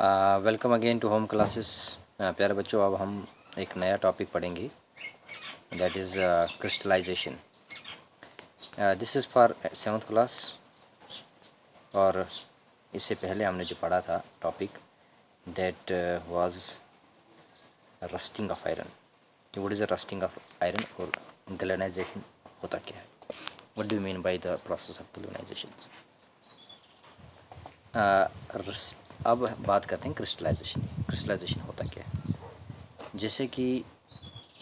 Welcome again to home classes. प्यारे बच्चों, अब हम एक नया टॉपिक पढ़ेंगे, that is crystallization. This is for 7th class. और इससे पहले हमने जो पढ़ा था topic, that was rusting of iron. What is the rusting of iron और गैल्वेनाइजेशन होता क्या है? What do you mean by the process of galvanization? अब बात करते हैं क्रिस्टलाइजेशन। क्रिस्टलाइजेशन होता क्या है? जैसे कि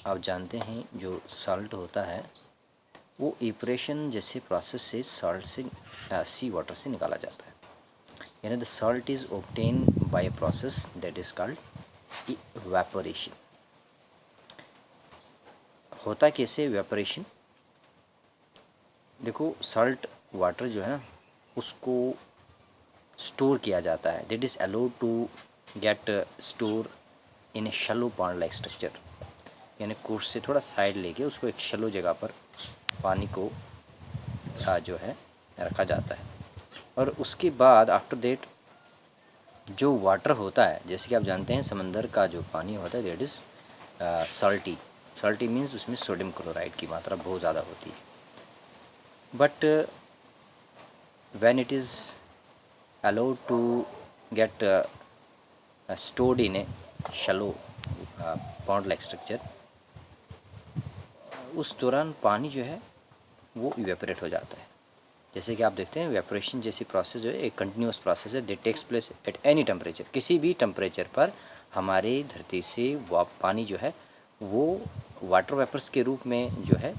आप जानते हैं, जो सॉल्ट होता है वो इपरेशन जैसे प्रोसेस से सॉल्ट से सी वाटर से निकाला जाता है। यानी the salt is obtain bye a process that is called evaporation. होता कैसे इवेपोरेशन? देखो, सॉल्ट वाटर जो है ना, उसको स्टोर किया जाता है। That is allowed to get store in a shallow pond like structure. यानी कोर्स से थोड़ा साइड लेके उसको एक शैलो जगह पर पानी को जो है रखा जाता है। और उसके बाद आफ्टर देट जो वाटर होता है, जैसे कि आप जानते हैं समंदर का जो पानी होता है that is salty. Salty means उसमें सोडियम क्लोराइड की मात्रा बहुत ज़्यादा होती है। But when it is allowed to get stored in a shallow pond like structure, उस दौरान पानी जो है वो इवेपोरेट हो जाता है। जैसे कि आप देखते हैं इवेपोरेशन जैसी प्रोसेस जो है एक कंटिन्यूस प्रोसेस है, that takes place at any temperature. किसी भी टेम्परेचर पर हमारे धरती से पानी जो है वो वाटर वेपर्स के रूप में जो है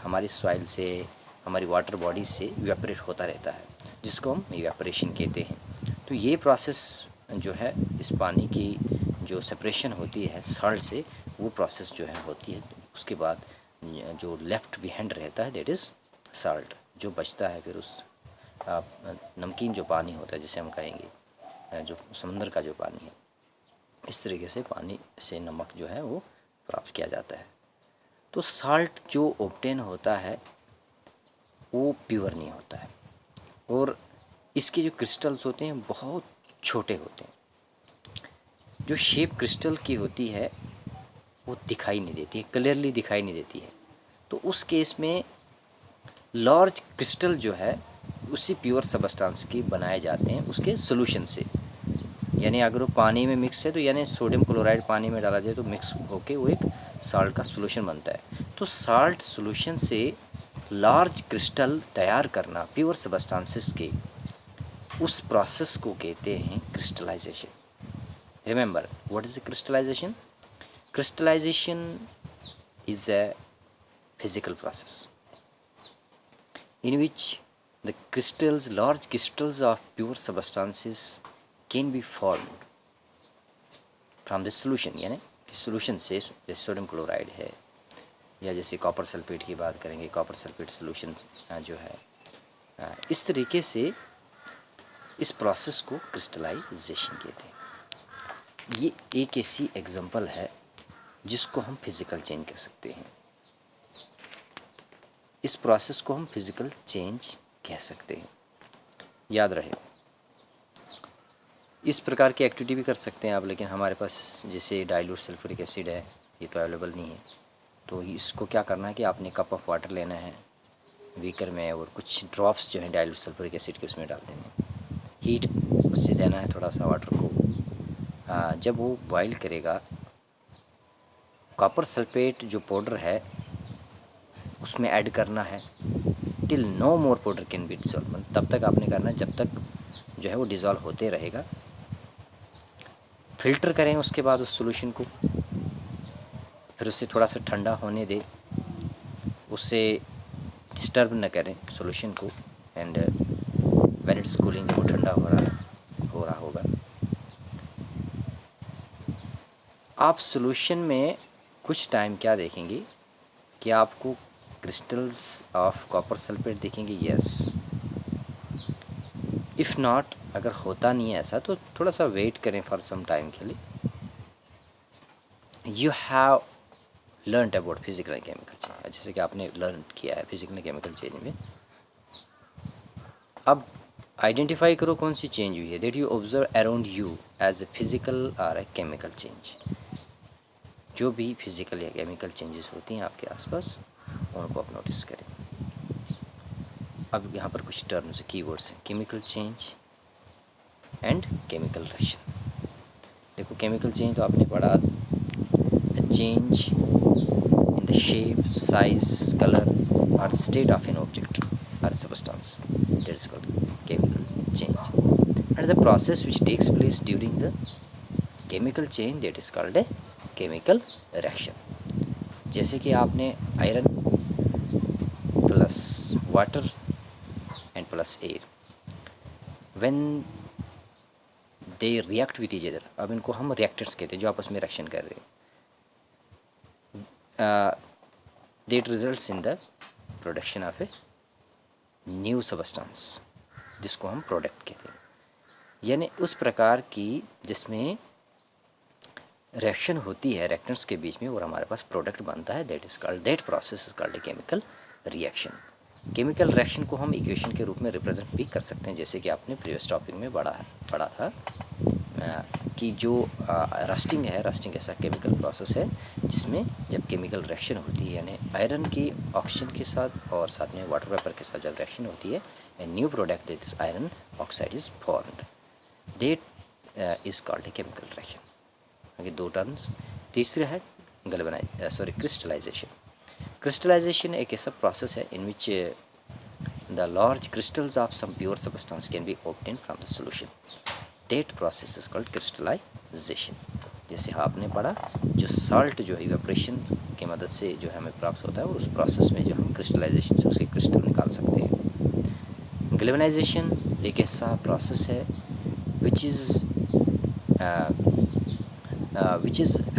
हमारी सॉइल से, हमारी वाटर बॉडीज से इवेपोरेट होता रहता है, जिसको हम इवेपोरेशन कहते हैं। तो ये प्रोसेस जो है इस पानी की जो सेपरेशन होती है सॉल्ट से, वो प्रोसेस जो है होती है। उसके बाद जो लेफ्ट बिहाइंड रहता है दैट इज़ सॉल्ट। जो बचता है फिर उस नमकीन जो पानी होता है जिसे हम कहेंगे जो समंदर का जो पानी है, इस तरीके से पानी से नमक जो है वो प्राप्त किया जाता है। तो साल्ट जो ऑब्टेन होता है वो प्योर नहीं होता है, और इसके जो क्रिस्टल्स होते हैं बहुत छोटे होते हैं। जो शेप क्रिस्टल की होती है वो दिखाई नहीं देती है, क्लियरली दिखाई नहीं देती है। तो उस केस में लार्ज क्रिस्टल जो है उसी प्योर सबस्टांस के बनाए जाते हैं उसके सोल्यूशन से। यानी अगर वो पानी में मिक्स है तो यानी सोडियम क्लोराइड पानी में डाला जाए तो मिक्स होके वो एक साल्ट का सोल्यूशन बनता है। तो साल्ट सोल्यूशन से लार्ज क्रिस्टल तैयार करना प्योर सबस्टांसेस के, उस प्रोसेस को कहते हैं crystallization. Remember, what is crystallization? Crystallization is a physical process in which the crystals, large crystals of pure substances can be formed from this solution. यानी कि सोल्यूशन से, जैसे सोडियम क्लोराइड है या जैसे कॉपर सल्फेट की बात करेंगे, कॉपर सल्फेट सोल्यूशन जो है, इस तरीके से इस प्रोसेस को क्रिस्टलाइजेशन कहते हैं। ये एक ऐसी एग्जांपल है जिसको हम फिज़िकल चेंज कह सकते हैं। इस प्रोसेस को हम फिज़िकल चेंज कह सकते हैं। याद रहे, इस प्रकार की एक्टिविटी भी कर सकते हैं आप, लेकिन हमारे पास जैसे डाइल्यूट सल्फ्यूरिक एसिड है, ये तो अवेलेबल नहीं है। तो इसको क्या करना है कि आपने कप ऑफ वाटर लेना है बीकर में, और कुछ ड्रॉप्स जो है डाइल्यूट सल्फ्यूरिक एसिड के उसमें डाल देने, हीट उससे देना है थोड़ा सा वाटर को। जब वो बॉईल करेगा, कॉपर सल्फेट जो पाउडर है उसमें ऐड करना है till no more powder can be dissolve. तब तक आपने करना है जब तक जो है वो डिज़ोल्व होते रहेगा। फिल्टर करें उसके बाद उस सॉल्यूशन को, फिर उसे थोड़ा सा ठंडा होने दें, उससे डिस्टर्ब न करें सॉल्यूशन को। एंड व्हेन इट्स कूलिंग, जब वो ठंडा हो रहा होगा, आप सॉल्यूशन में कुछ टाइम क्या देखेंगे कि आपको क्रिस्टल्स ऑफ कॉपर सल्फेट दिखेंगे। यस, इफ़ नॉट, अगर होता नहीं है ऐसा तो थोड़ा सा वेट करें फॉर सम टाइम के लिए। You have learned about physical and chemical change, जैसे कि आपने लर्न किया है फिजिकल एंड केमिकल चेंज में। अब आइडेंटिफाई करो कौन सी चेंज हुई है that you observe around you as a physical और ए केमिकल चेंज। जो भी फिजिकल या केमिकल चेंजेस होती हैं आपके आसपास उनको आप नोटिस करें। अब यहाँ पर कुछ टर्म्स कीवर्ड्स हैं, chemical change and chemical reaction. देखो केमिकल चेंज तो आपने पढ़ा, change in the shape, size, colour और state of an object or substance, that is called chemical change, and the process which takes place during the chemical change, that is called a chemical reaction। जैसे कि आपने iron plus water and plus air when they react with each other, अब इनको हम reactants कहते हैं जो आपस में रिएक्शन कर रहे हैं, that results in the production of a new substance जिसको हम प्रोडक्ट कहते हैं। यानी उस प्रकार की जिसमें रिएक्शन होती है रिएक्टेंट्स के बीच में और हमारे पास प्रोडक्ट बनता है, that is called, that process is called a chemical reaction. Chemical reaction को हम इक्वेशन के रूप में रिप्रेजेंट भी कर सकते हैं, जैसे कि आपने प्रीवियस टॉपिक में पढ़ा था कि जो रस्टिंग है, रस्टिंग ऐसा केमिकल प्रोसेस है जिसमें जब केमिकल रिएक्शन होती है यानी आयरन की ऑक्सीजन के साथ और साथ में वाटर वेपर के साथ जब रिएक्शन होती है, a new product that is iron oxide is formed, that is called a chemical reaction. Okay, दो टर्म्स। तीसरा है क्रिस्टलाइजेशन। क्रिस्टलाइजेशन एक ऐसा प्रोसेस है in which the large crystals of some pure substance can be obtain from the solution, that process is called crystallisation. जैसे आपने पढ़ा जो साल्ट जो है इवेपोरेशन की मदद से जो है हमें प्राप्त होता है और उस प्रोसेस में जो हम क्रिस्टलाइजेशन से उसके क्रिस्टल निकाल सकते हैं। गैल्वेनाइजेशन एक ऐसा प्रोसेस है which is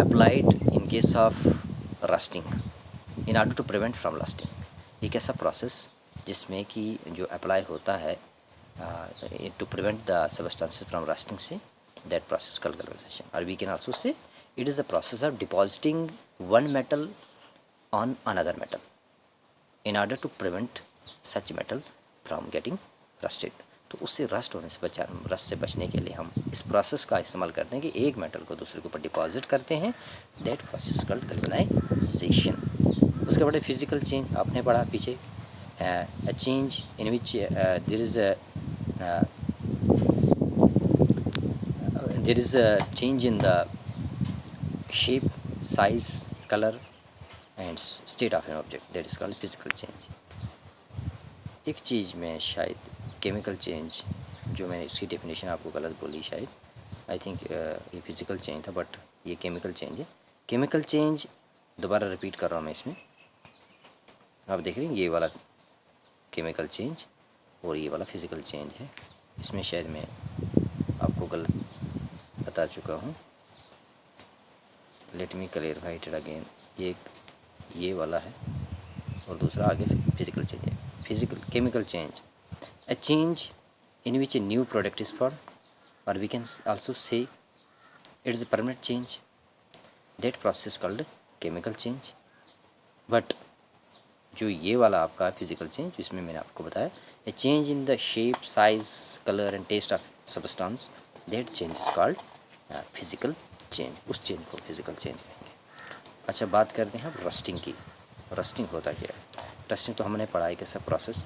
applied in case of rusting in order to prevent from rusting. एक ऐसा प्रोसेस जिसमें कि जो अप्लाई होता है to prevent the substances from rusting, say that process called galvanization, or we can also say it is the process of depositing one metal on another metal in order to prevent such metal from getting rusted। तो उससे rust होने से rust से बचने के लिए हम इस प्रोसेस का इस्तेमाल करते हैं कि एक मेटल को दूसरे के ऊपर डिपॉजिट करते हैं, दैट प्रोसेस कॉल्ड गैल्वेनाइजेशन। उसके बाद फिजिकल चेंज आपने पढ़ा पीछे, a change in which there is a change in the shape, size, color and state of an object, that is called physical change। एक चीज़ में शायद केमिकल चेंज जो मैंने इसकी डेफिनेशन आपको गलत बोली शायद, आई थिंक ये फिजिकल चेंज था बट ये केमिकल चेंज है। केमिकल चेंज दोबारा रिपीट कर रहा हूँ मैं इसमें, आप देख रहे हैं ये वाला केमिकल चेंज और ये वाला फिज़िकल चेंज है। इसमें शायद मैं आपको गलत बता चुका हूँ, let me clarify it again. ये वाला है और दूसरा आगे फिज़िकल चेंज है। Physical chemical change, a change in which a new product is formed, or we can also say it is a permanent change, that process called chemical change। but जो ये वाला आपका फिजिकल चेंज जिसमें मैंने आपको बताया, a change in the shape, size, colour and taste of substance, that change is called physical change. उस change को फिजिकल चेंज कहेंगे। अच्छा, बात करते हैं अब रस्टिंग की। रस्टिंग होता क्या है? रस्टिंग तो हमने पढ़ा है कैसा process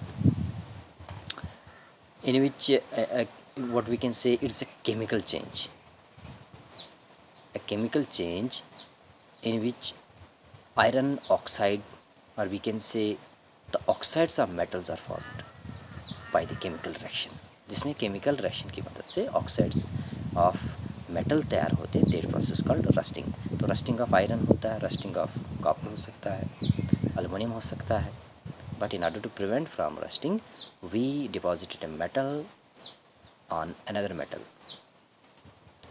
in which what we can say it's a chemical change, a chemical change in which iron oxide, or we can say the oxides of metals are formed by the chemical reaction, जिसमें chemical reaction की मदद से oxides of metal तैयार होते हैं, that process called rusting. तो rusting of iron होता है, रस्टिंग ऑफ कॉपर हो सकता है, एल्युमिनियम हो सकता है, but in order to prevent from rusting we deposited a metal on another metal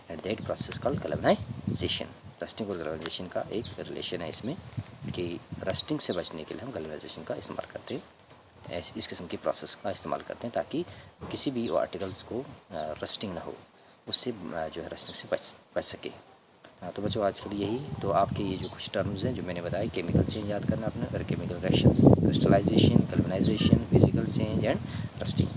and that process called galvanization। Rusting और गैल्वेनाइजेशन का एक रिलेशन है इसमें कि रस्टिंग से बचने के लिए हम गैल्वेनाइजेशन का इस्तेमाल करते हैं, इस किस्म की प्रोसेस का इस्तेमाल करते हैं ताकि किसी भी आर्टिकल्स को रस्टिंग ना हो, उससे जो है रस्टिंग से बच सके। तो बच्चों आज के लिए यही, तो आपके ये जो कुछ टर्म्स हैं जो मैंने बताया, केमिकल चेंज याद करना आपने, और chemical reactions, crystallization, galvanization, physical change and rusting.